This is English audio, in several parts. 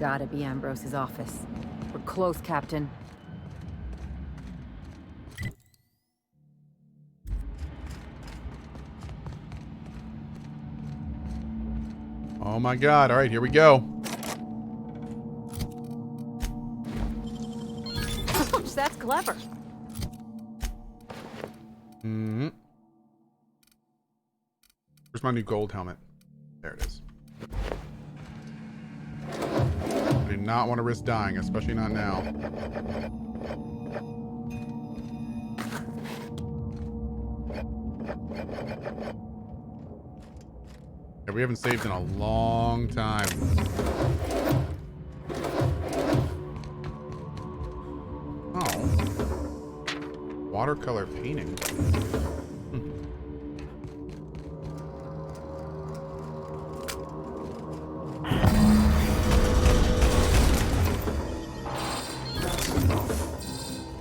gotta be Ambrose's office. We're close, Captain. Oh my god. Alright, here we go. Ouch, that's clever. Mm-hmm. Where's my new gold helmet? There it is. I do not want to risk dying, especially not now. Yeah, we haven't saved in a long time. Oh. Watercolor painting.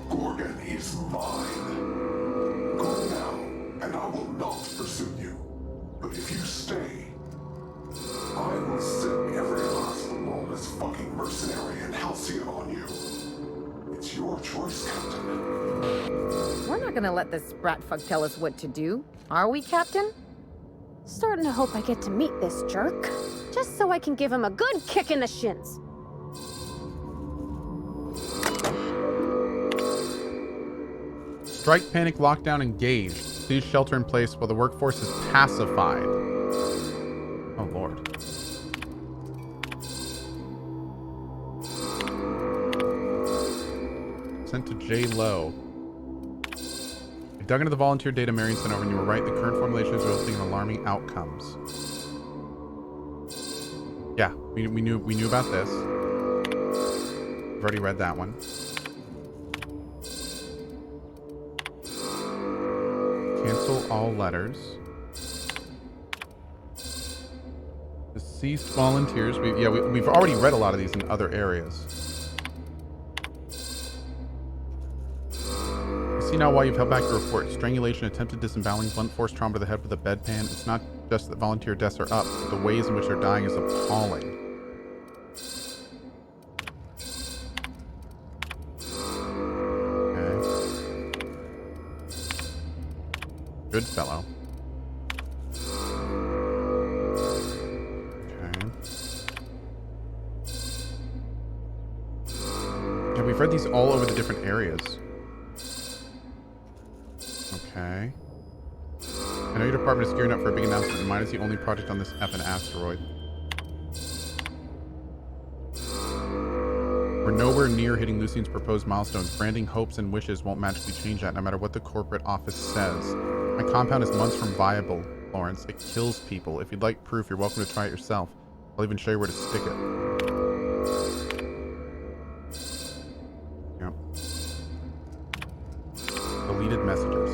Gorgon is mine. Go now, and I will not pursue you. But if you stay, I will set every last lawless fucking mercenary in Halcyon on you. It's your choice, Captain. We're not gonna let this brat fuck tell us what to do, are we, Captain? Starting to hope I get to meet this jerk, just so I can give him a good kick in the shins. Strike, panic, lockdown, engaged. Please shelter in place while the workforce is pacified. Oh, Lord. Sent to J. Lowe. I dug into the volunteer data Marion sent over, and you were right. The current formulation is resulting in alarming outcomes. Yeah, we knew about this. We've already read that one. Cancel all letters. Deceased volunteers. We've already read a lot of these in other areas. I see now why you've held back your report. Strangulation, attempted disemboweling, blunt force trauma to the head with a bedpan. It's not just that volunteer deaths are up, but the ways in which they're dying is appalling. Good fellow. Okay. Yeah, we've read these all over the different areas. Okay. I know your department is gearing up for a big announcement, and mine is the only project on this effing asteroid. We're nowhere near hitting Lucien's proposed milestones. Branding hopes and wishes won't magically change that, no matter what the corporate office says. My compound is months from viable, Lawrence. It kills people. If you'd like proof, you're welcome to try it yourself. I'll even show you where to stick it. Yep. Deleted messages.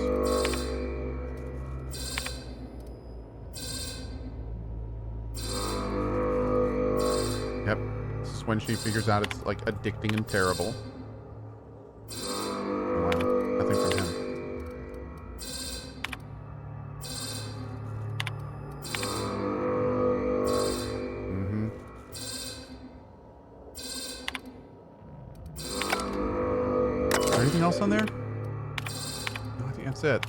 Yep. This is when she figures out it's like addicting and terrible. Oh, wow. Nothing from him. Anything else on there? No, I think that's it.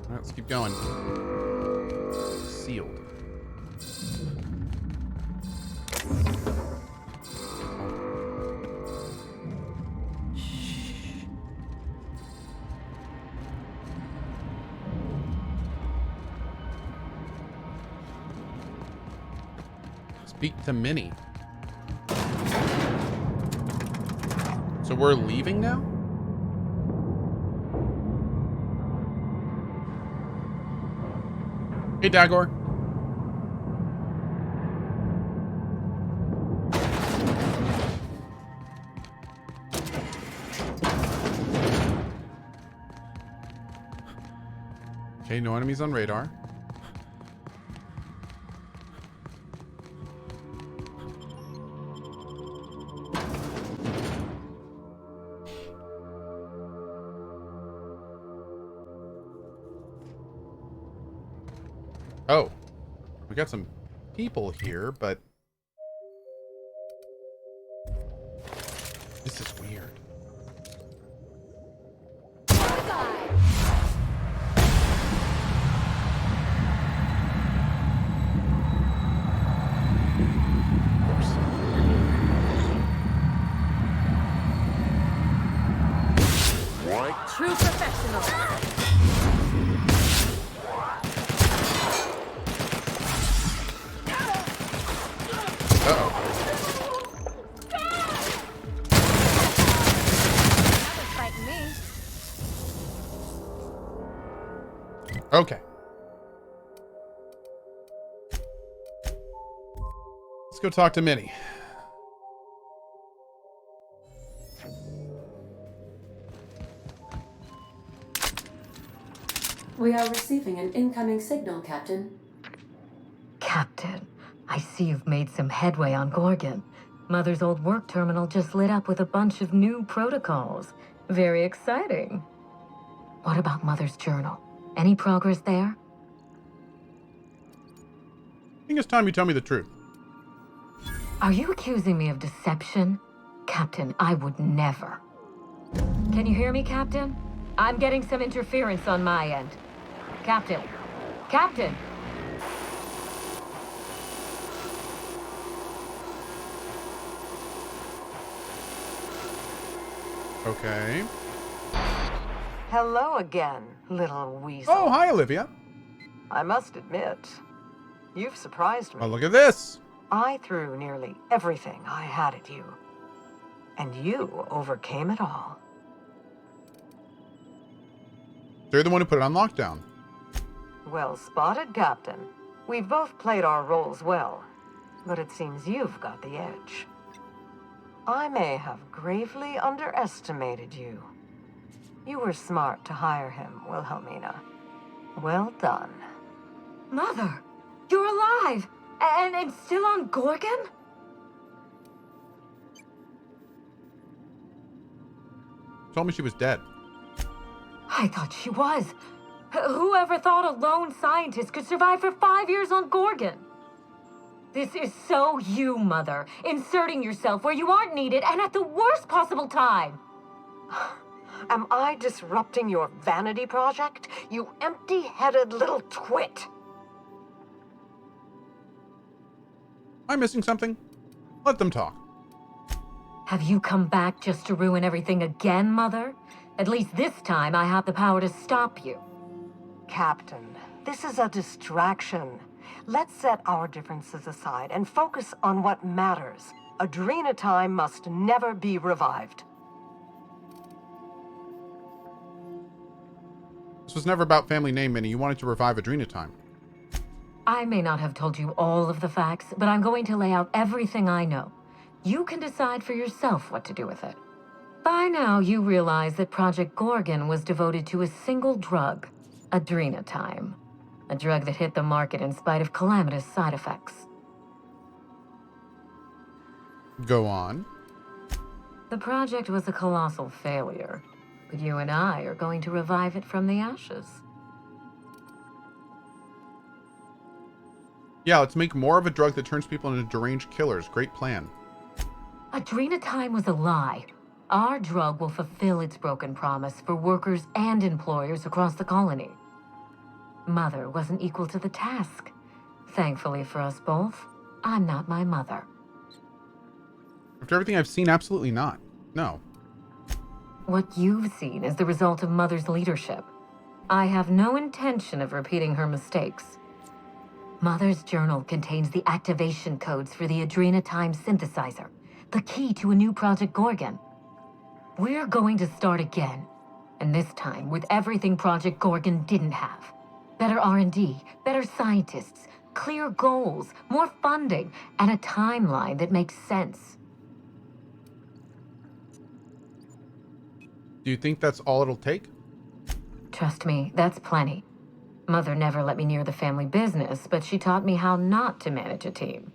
Alright, let's keep going. Sealed. Speak to Minnie. So we're leaving now? Hey, Dagor. Okay, no enemies on radar. Oh, we got some people here, but This is weird. True professional. Uh-oh. That was fighting me. Okay. Let's go talk to Minnie. We are receiving an incoming signal, Captain. Captain, I see you've made some headway on Gorgon. Mother's old work terminal just lit up with a bunch of new protocols. Very exciting. What about Mother's journal? Any progress there? I think it's time you tell me the truth. Are you accusing me of deception? Captain, I would never. Can you hear me, Captain? I'm getting some interference on my end. Captain! Captain! Okay. Hello again, little weasel. Oh, hi, Olivia. I must admit, you've surprised me. Oh, look at this. I threw nearly everything I had at you, and you overcame it all. You're the one who put it on lockdown. Well spotted, Captain. We've both played our roles well, but it seems you've got the edge. I may have gravely underestimated you. You were smart to hire him, Wilhelmina. Well done. Mother! You're alive! And still on Gorgon? Told me she was dead. I thought she was. Whoever thought a lone scientist could survive for 5 years on Gorgon? This is so you, Mother. Inserting yourself where you aren't needed and at the worst possible time. Am I disrupting your vanity project, you empty-headed little twit? Am I missing something? Let them talk. Have you come back just to ruin everything again, Mother? At least this time I have the power to stop you. Captain, this is a distraction. Let's set our differences aside and focus on what matters. Adrena time must never be revived. This was never about family name, Minnie. You wanted to revive Adrena time. I may not have told you all of the facts, but I'm going to lay out everything I know. You can decide for yourself what to do with it. By now, you realize that Project Gorgon was devoted to a single drug, Adrena time. A drug that hit the market in spite of calamitous side effects. Go on. The project was a colossal failure, but you and I are going to revive it from the ashes. Yeah, let's make more of a drug that turns people into deranged killers. Great plan. Adrena time was a lie. Our drug will fulfill its broken promise for workers and employers across the colony. Mother wasn't equal to the task. Thankfully for us both, I'm not my mother. After everything I've seen, absolutely not. No. What you've seen is the result of Mother's leadership. I have no intention of repeating her mistakes. Mother's journal contains the activation codes for the Adrena time synthesizer, the key to a new Project Gorgon. We're going to start again, and this time with everything Project Gorgon didn't have. Better R&D, better scientists, clear goals, more funding, and a timeline that makes sense. Do you think that's all it'll take? Trust me, that's plenty. Mother never let me near the family business, but she taught me how not to manage a team.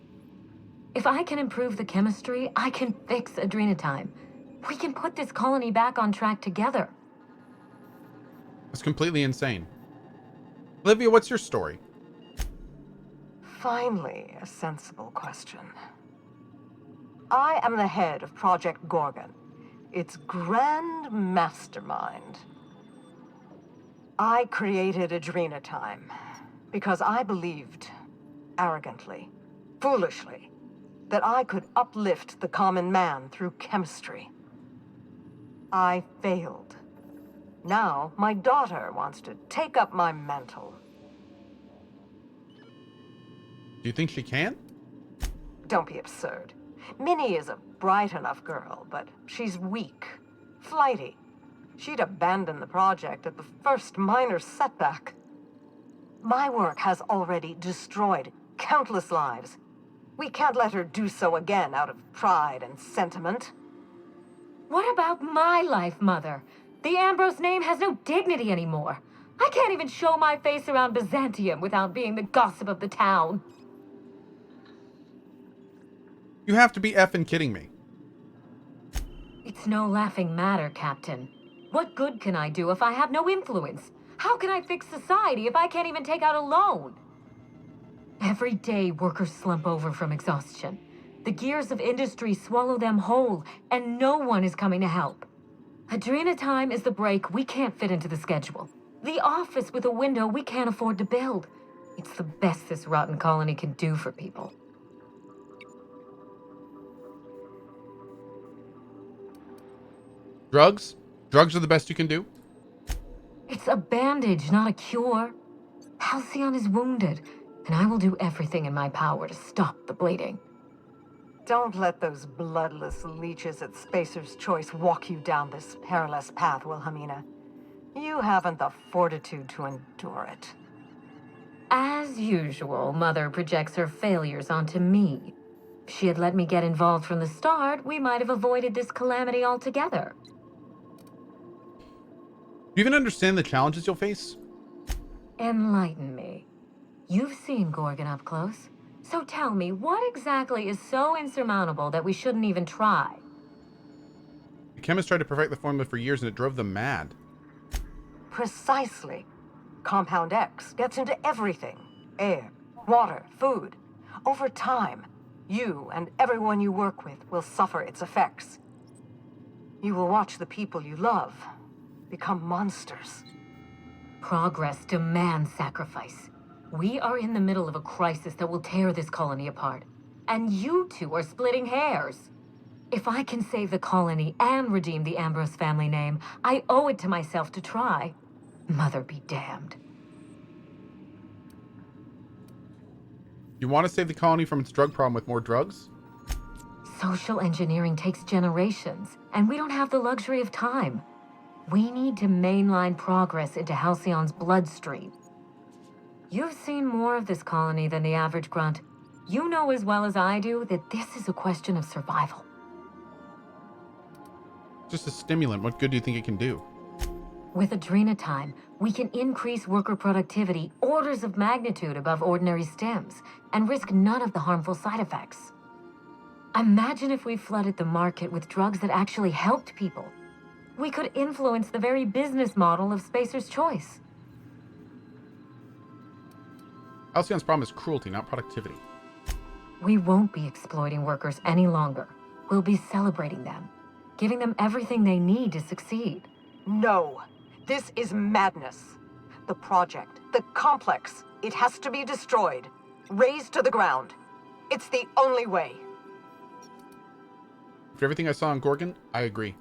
If I can improve the chemistry, I can fix Adrena time. We can put this colony back on track together. That's completely insane. Olivia, what's your story? Finally, a sensible question. I am the head of Project Gorgon, its grand mastermind. I created Adrenatime because I believed, arrogantly, foolishly, that I could uplift the common man through chemistry. I failed. Now, my daughter wants to take up my mantle. Do you think she can? Don't be absurd. Minnie is a bright enough girl, but she's weak, flighty. She'd abandon the project at the first minor setback. My work has already destroyed countless lives. We can't let her do so again out of pride and sentiment. What about my life, Mother? The Ambrose name has no dignity anymore. I can't even show my face around Byzantium without being the gossip of the town. You have to be effing kidding me. It's no laughing matter, Captain. What good can I do if I have no influence? How can I fix society if I can't even take out a loan? Every day, workers slump over from exhaustion. The gears of industry swallow them whole, and no one is coming to help. Adrenatime is the break we can't fit into the schedule. The office with a window we can't afford to build. It's the best this rotten colony can do for people. Drugs? Drugs are the best you can do? It's a bandage, not a cure. Halcyon is wounded, and I will do everything in my power to stop the bleeding. Don't let those bloodless leeches at Spacer's Choice walk you down this perilous path, Wilhelmina. You haven't the fortitude to endure it. As usual, Mother projects her failures onto me. If she had let me get involved from the start, we might have avoided this calamity altogether. Do you even understand the challenges you'll face? Enlighten me. You've seen Gorgon up close. So tell me, what exactly is so insurmountable that we shouldn't even try? The chemists tried to perfect the formula for years and it drove them mad. Precisely. Compound X gets into everything. Air, water, food. Over time, you and everyone you work with will suffer its effects. You will watch the people you love become monsters. Progress demands sacrifice. We are in the middle of a crisis that will tear this colony apart. And you two are splitting hairs. If I can save the colony and redeem the Ambrose family name, I owe it to myself to try. Mother be damned. You want to save the colony from its drug problem with more drugs? Social engineering takes generations, and we don't have the luxury of time. We need to mainline progress into Halcyon's bloodstream. You've seen more of this colony than the average grunt. You know as well as I do that this is a question of survival. Just a stimulant. What good do you think it can do? With Adrenatime, we can increase worker productivity orders of magnitude above ordinary stims and risk none of the harmful side effects. Imagine if we flooded the market with drugs that actually helped people. We could influence the very business model of Spacer's Choice. Halcyon's problem is cruelty, not productivity. We won't be exploiting workers any longer. We'll be celebrating them, giving them everything they need to succeed. No. This is madness. The project, the complex, it has to be destroyed. Razed to the ground. It's the only way. For everything I saw on Gorgon, I agree.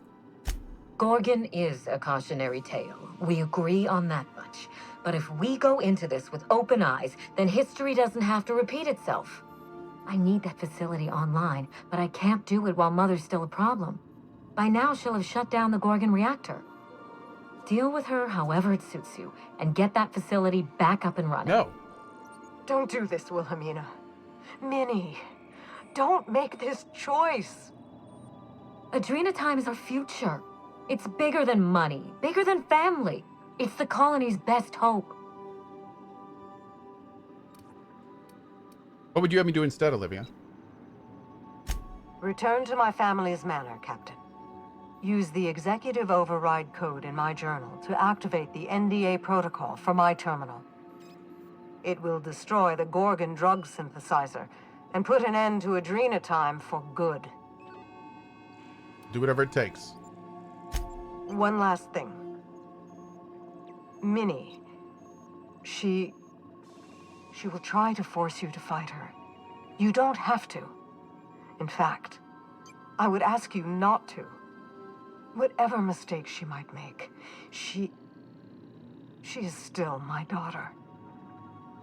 Gorgon is a cautionary tale. We agree on that much. But if we go into this with open eyes, then history doesn't have to repeat itself. I need that facility online, but I can't do it while Mother's still a problem. By now, she'll have shut down the Gorgon reactor. Deal with her however it suits you, and get that facility back up and running. No. Don't do this, Wilhelmina. Minnie, don't make this choice. Adrenatime is our future. It's bigger than money, bigger than family. It's the colony's best hope. What would you have me do instead, Olivia? Return to my family's manor, Captain. Use the executive override code in my journal to activate the NDA protocol for my terminal. It will destroy the Gorgon drug synthesizer and put an end to Adrenatime for good. Do whatever it takes. one last thing. Minnie, she will try to force you to fight her. You don't have to. In fact, I would ask you not to. Whatever mistakes she might make, she is still my daughter.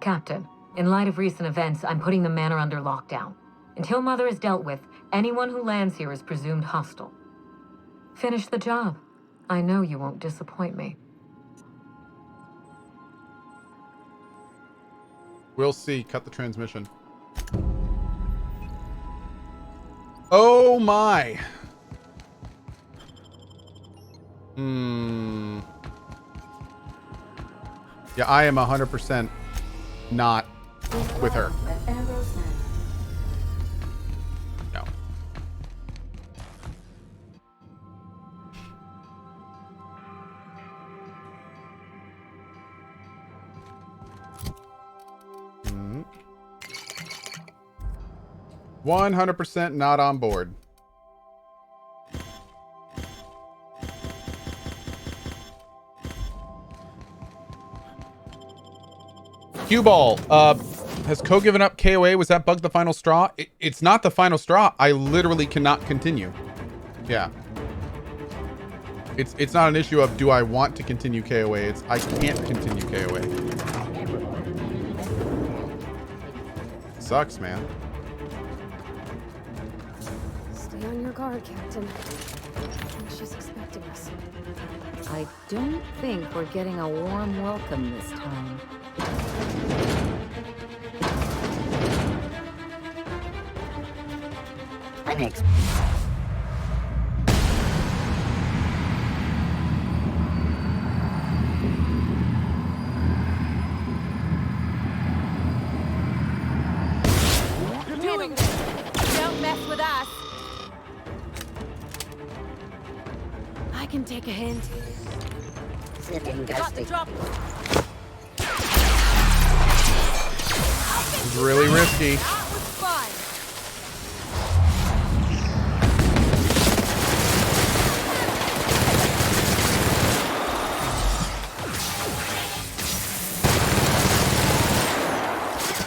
Captain, in light of recent events, I'm putting the manor under lockdown. Until Mother is dealt with, anyone who lands here is presumed hostile. Finish the job. I know you won't disappoint me. We'll see. Cut the transmission. Oh my. Yeah, I am 100% not with her. No. Mm. 100% not on board. Cue ball. Has Cohh given up KOA? Was that bug the final straw? It's not the final straw. I literally cannot continue. Yeah. It's not an issue of do I want to continue KOA. It's I can't continue KOA. Sucks, man. Stay on your guard, Captain. I think she's expecting us. I don't think we're getting a warm welcome this time. Thanks. You're doing this. Don't mess with us. I can take a hint. Sniffing ghosty. It's really risky. That was fun.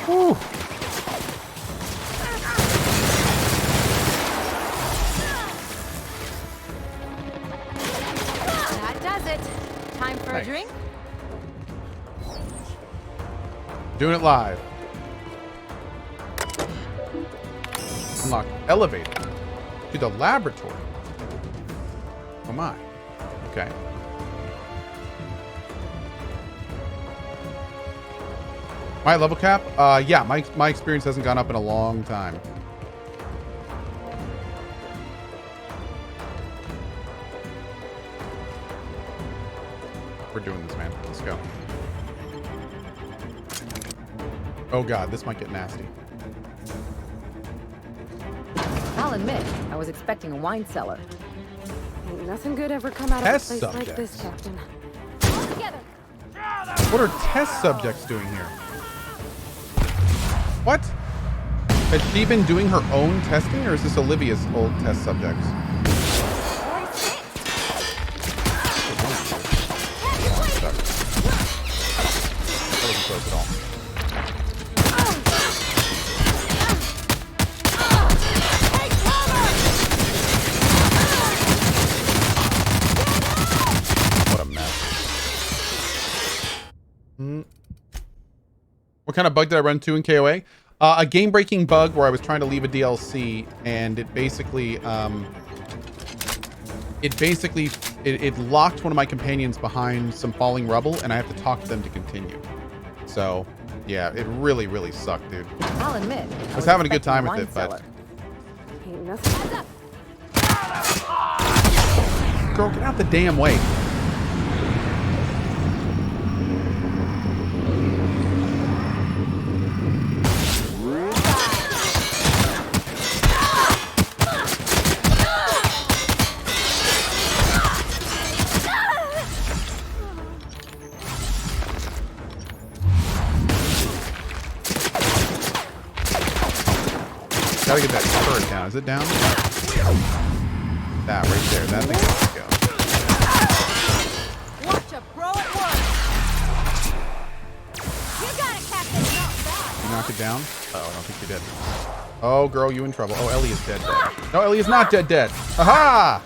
Whew. That does it. Time for Nice. a drink? Doing it live. Unlock elevator to the laboratory. Oh my. Okay. My level cap? Yeah, my experience hasn't gone up in a long time. We're doing this, man. Let's go. Oh god, this might get nasty. I'll admit, I was expecting a wine cellar. Ain't nothing good ever come out of a Test place like this, subjects. Captain. All together. What are test subjects doing here? What? Has she been doing her own testing, or is this Olivia's old test subjects? That wasn't close at all. What a mess. What kind of bug did I run into in KOA? A game-breaking bug where I was trying to leave a DLC, and it basically it locked one of my companions behind some falling rubble, and I have to talk to them to continue. So, yeah, it really, really sucked, dude. I'll admit, I was having a good time with wine it, but cellar. Ain't nothing. girl, get out the damn way. Gotta get that turret down. Is it down? That right there. That thing has to go. it down? Oh, I don't think she did. Oh, girl, you in trouble. Oh, Ellie is dead. No, Ellie is not dead. Aha!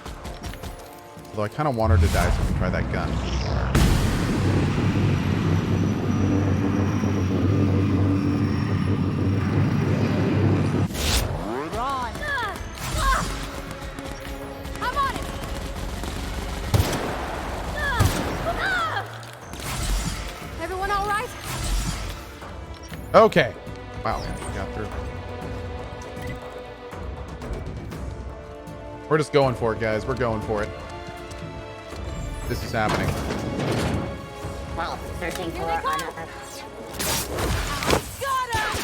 Although I kind of want her to die, so we can try that gun. Okay. Wow, we got through. We're just going for it, guys. We're going for it. This is happening. Well, searching for another. Got him!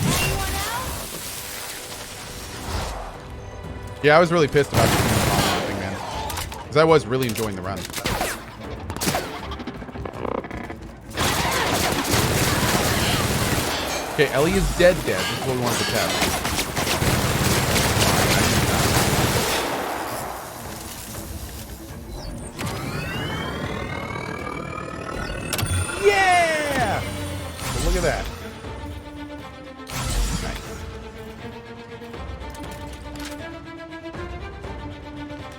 Anyone else? Yeah, I was really pissed about this thing, man. Because I was really enjoying the run. Okay, Ellie is dead. This is what we wanted to test. Yeah! So look at that. Nice.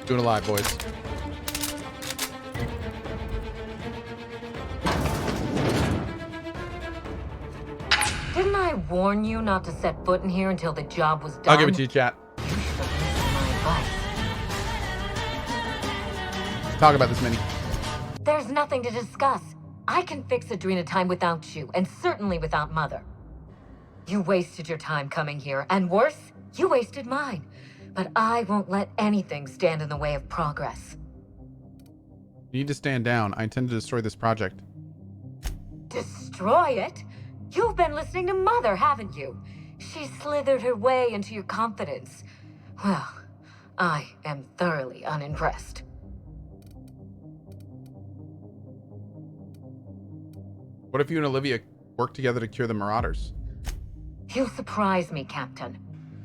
Doing it live, boys. Didn't I warn you not to set foot in here until the job was done? I'll give it to you, chat. Talk about this, Minnie. There's nothing to discuss. I can fix Adrena time without you, and certainly without Mother. You wasted your time coming here, and worse, you wasted mine. But I won't let anything stand in the way of progress. You need to stand down. I intend to destroy this project. Destroy it? You've been listening to Mother, haven't you? She slithered her way into your confidence. Well, I am thoroughly unimpressed. What if you and Olivia work together to cure the Marauders? You surprise me, Captain.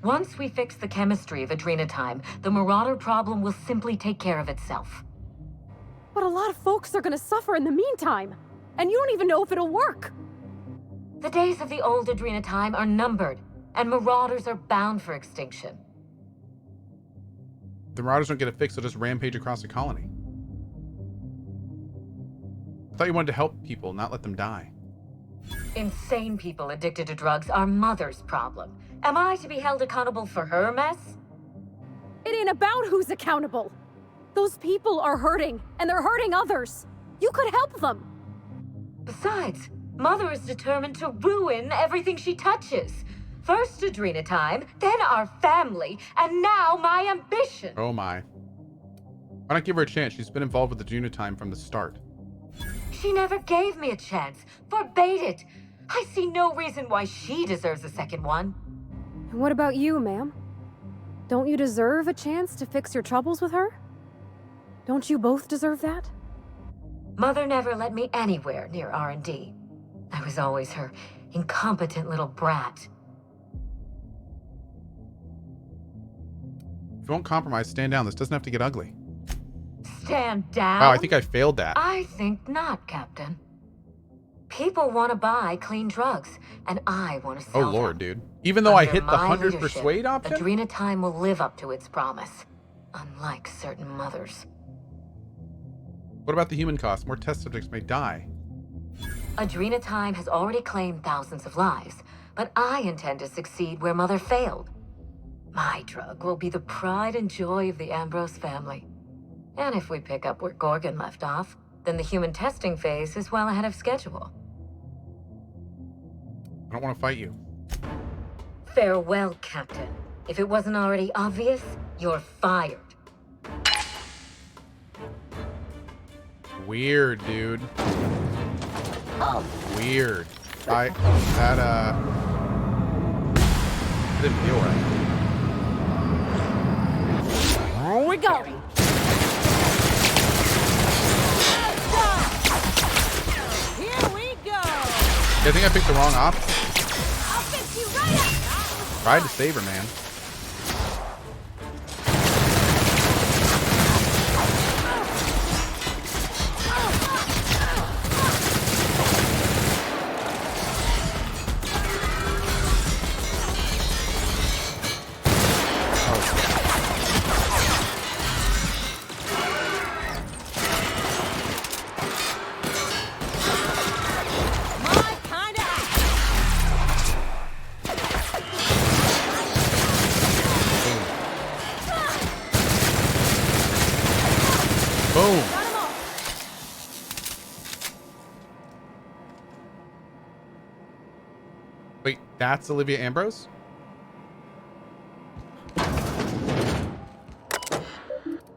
Once we fix the chemistry of Adrena time, the Marauder problem will simply take care of itself. But a lot of folks are gonna suffer in the meantime. And you don't even know if it'll work. The days of the old Adrena time are numbered, and Marauders are bound for extinction. The Marauders don't get a fix, they'll just rampage across the colony. I thought you wanted to help people, not let them die. Insane people addicted to drugs are Mother's problem. Am I to be held accountable for her mess? It ain't about who's accountable. Those people are hurting, and they're hurting others. You could help them. Besides, Mother is determined to ruin everything she touches. First Adrena time, then our family, and now my ambition. Oh my. Why not give her a chance? She's been involved with Adrena time from the start. She never gave me a chance. Forbade it. I see no reason why she deserves a second one. And what about you, ma'am? Don't you deserve a chance to fix your troubles with her? Don't you both deserve that? Mother never let me anywhere near R&D. I was always her incompetent little brat. If you won't compromise, stand down. This doesn't have to get ugly. Stand down? Wow, I think I failed that. I think not, Captain. People want to buy clean drugs, and I want to sell Oh lord, them. dude. Even though I Under hit the my 100 leadership, persuade option? Adrena time will live up to its promise, unlike certain mothers. What about the human cost? More test subjects may die. Adrena time has already claimed thousands of lives, but I intend to succeed where Mother failed. My drug will be the pride and joy of the Ambrose family. And if we pick up where Gorgon left off, then the human testing phase is well ahead of schedule. I don't want to fight you. Farewell, Captain. If it wasn't already obvious, you're fired. Weird, dude. Oh, Weird. Didn't feel right. Here we go. Here we go. Yeah, I think I picked the wrong option. I'll fix you right up. Tried to save her, man. Boom. Got 'em all. Wait, that's Olivia Ambrose?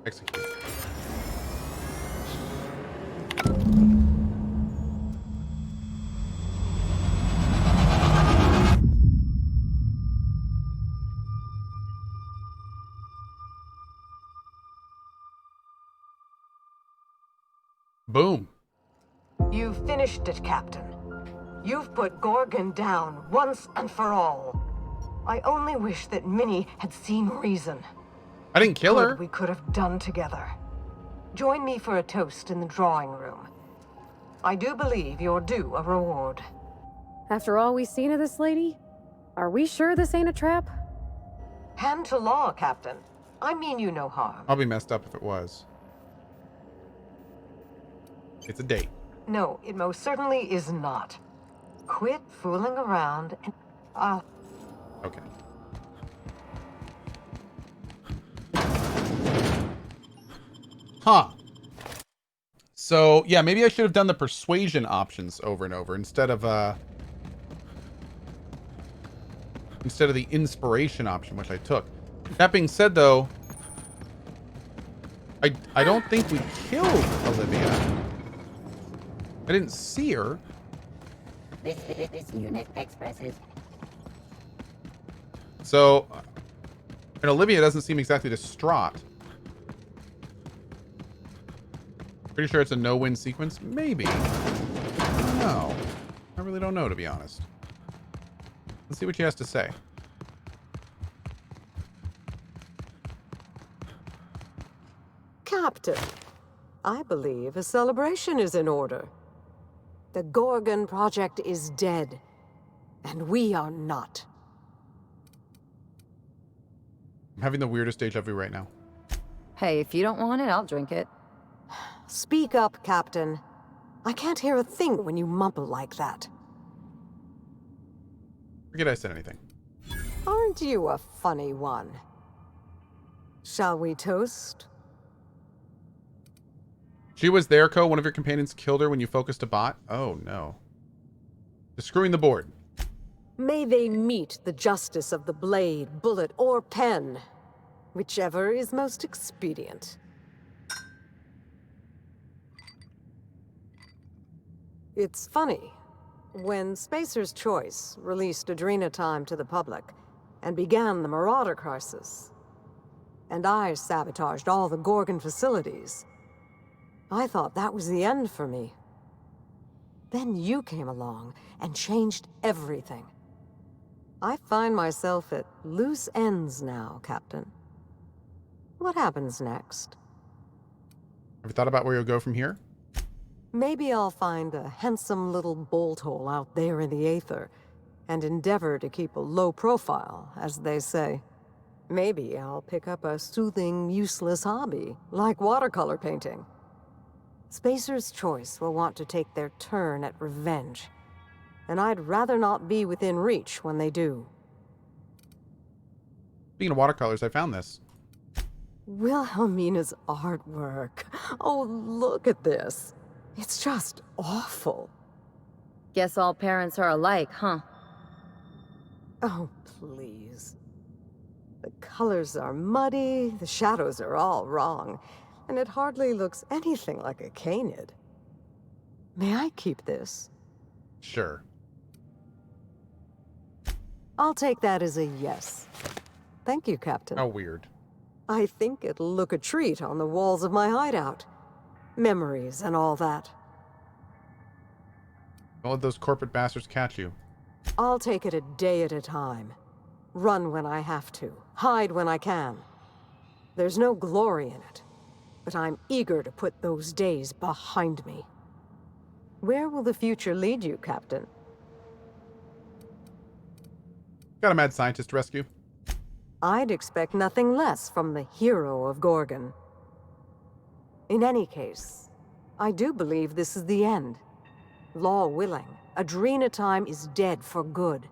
Execute. Boom. You've finished it, Captain. You've put Gorgon down once and for all. I only wish that Minnie had seen reason. I didn't kill her. Good we could have done together. Join me for a toast in the drawing room. I do believe you're due a reward. After all we've seen of this lady, are we sure this ain't a trap? Hand to law, Captain. I mean you no harm. I'll be messed up if it was. It's a date. No, it most certainly is not. Quit fooling around and Okay. Huh. So, yeah, maybe I should have done the persuasion options over and over instead of the inspiration option, which I took. That being said, though, I don't think we killed Olivia. I didn't see her. This unit expresses. So, and Olivia doesn't seem exactly distraught. Pretty sure it's a no-win sequence? Maybe. I don't know. I really don't know, to be honest. Let's see what she has to say. Captain, I believe a celebration is in order. The Gorgon project is dead, and we are not. I'm having the weirdest deja vu right now. Hey, if you don't want it, I'll drink it. Speak up, Captain. I can't hear a thing when you mumble like that. Forget I said anything. Aren't you a funny one? Shall we toast? She was there, Cohh. One of your companions killed her when you focused a bot. Oh, no. Just screwing the board. May they meet the justice of the blade, bullet, or pen, whichever is most expedient. It's funny. When Spacer's Choice released Adrena Time to the public and began the Marauder crisis, and I sabotaged all the Gorgon facilities, I thought that was the end for me. Then you came along and changed everything. I find myself at loose ends now, Captain. What happens next? Have you thought about where you'll go from here? Maybe I'll find a handsome little bolt hole out there in the aether and endeavor to keep a low profile, as they say. Maybe I'll pick up a soothing, useless hobby, like watercolor painting. Spacer's Choice will want to take their turn at revenge, and I'd rather not be within reach when they do. Speaking of watercolors, I found this. Wilhelmina's artwork. Oh, look at this. It's just awful. Guess all parents are alike, huh? Oh, please. The colors are muddy, the shadows are all wrong, and it hardly looks anything like a canid. May I keep this? Sure. I'll take that as a yes. Thank you, Captain. How weird. I think it'll look a treat on the walls of my hideout. Memories and all that. Don't let those corporate bastards catch you. I'll take it a day at a time. Run when I have to. Hide when I can. There's no glory in it, but I'm eager to put those days behind me. Where will the future lead you, Captain? Got a mad scientist to rescue. I'd expect nothing less from the hero of Gorgon. In any case, I do believe this is the end. Law willing, Adrena Time is dead for good,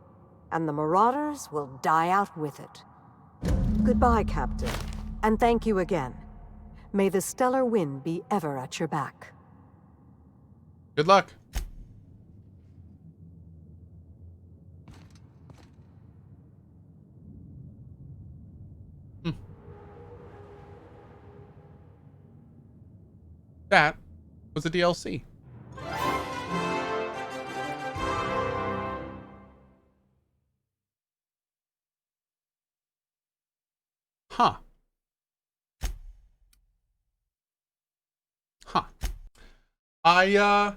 and the Marauders will die out with it. Goodbye, Captain, and thank you again. May the stellar wind be ever at your back. Good luck. That was a DLC. Huh. Huh. I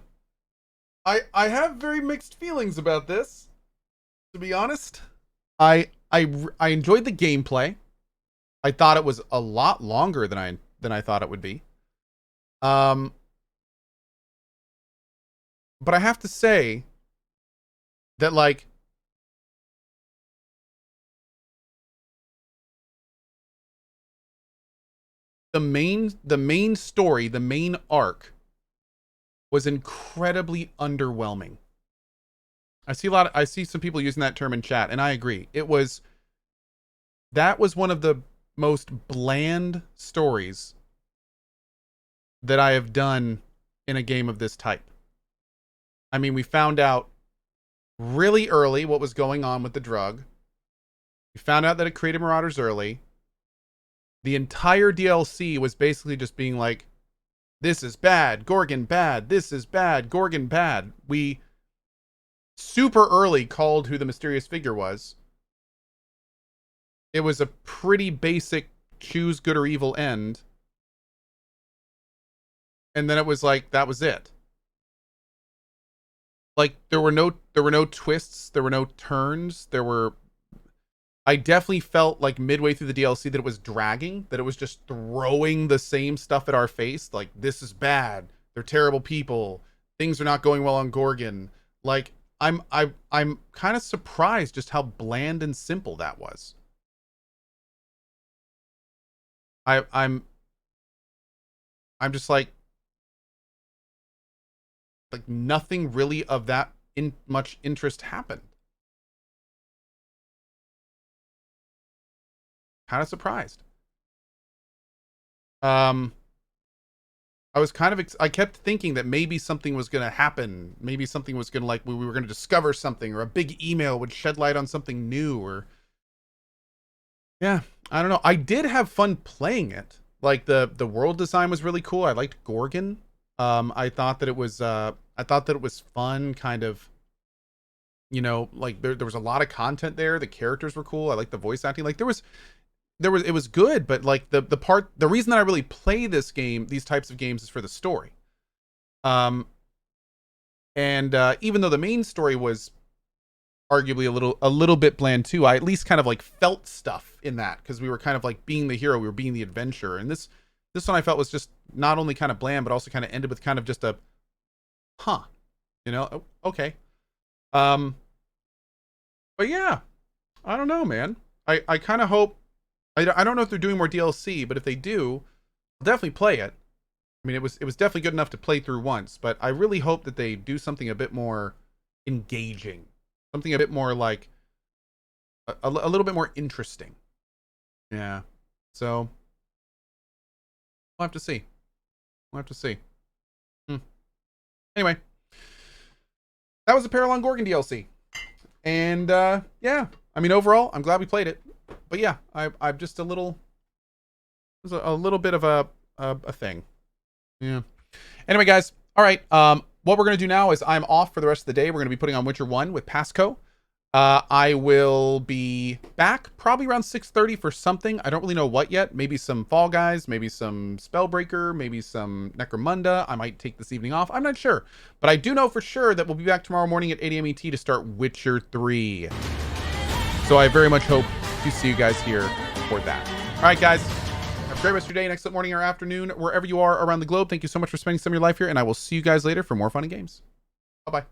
have very mixed feelings about this, to be honest. I enjoyed the gameplay. I thought it was a lot longer than I thought it would be. But I have to say that, like, the main story, the main arc was incredibly underwhelming. I see some people using that term in chat, and I agree. That was one of the most bland stories that I have done in a game of this type. I mean, we found out really early what was going on with the drug. We found out that it created Marauders early. The entire DLC was basically just being like, this is bad, Gorgon bad, this is bad, Gorgon bad. We super early called who the mysterious figure was. It was a pretty basic choose good or evil end. And then it was like, that was it. Like, there were no twists, there were no turns, I definitely felt like midway through the DLC that it was dragging, that it was just throwing the same stuff at our face. Like, this is bad, they're terrible people, things are not going well on Gorgon. Like, I'm kind of surprised just how bland and simple that was. I'm just like nothing really of that much interest happened. Kind of surprised. I was kind of I kept thinking that maybe something was going to happen. Maybe something was going to, like, we were going to discover something, or a big email would shed light on something new, or yeah, I don't know. I did have fun playing it. Like, the world design was really cool. I liked Gorgon. I thought that it was fun, kind of, you know, like there was a lot of content there. The characters were cool. I liked the voice acting. Like, it was good, but like the reason that I really play these types of games, is for the story. And even though the main story was arguably a little bit bland too, I at least kind of like felt stuff in that, because we were kind of like being the hero, we were being the adventurer. And this one I felt was just not only kind of bland, but also kind of ended with kind of just a you know, okay. But yeah, I don't know, man. I kind of hope, I don't know if they're doing more DLC, but if they do, I'll definitely play it. I mean, it was definitely good enough to play through once, but I really hope that they do something a bit more engaging, something a bit more like a little bit more interesting. Yeah. So we'll have to see. Anyway, that was the Peril on Gorgon DLC. And yeah, I mean, overall, I'm glad we played it. But yeah, I'm just a little bit of a thing. Yeah. Anyway, guys, all right. What we're gonna do now is I'm off for the rest of the day. We're gonna be putting on Witcher 1 with Pasco. I will be back probably around 6:30 for something. I don't really know what yet. Maybe some Fall Guys, maybe some Spellbreaker, maybe some Necromunda. I might take this evening off. I'm not sure. But I do know for sure that we'll be back tomorrow morning at 8 a.m. ET to start Witcher 3. So I very much hope to see you guys here for that. All right, guys. Have a great rest of your day, an excellent morning or afternoon, wherever you are around the globe. Thank you so much for spending some of your life here, and I will see you guys later for more fun and games. Bye-bye.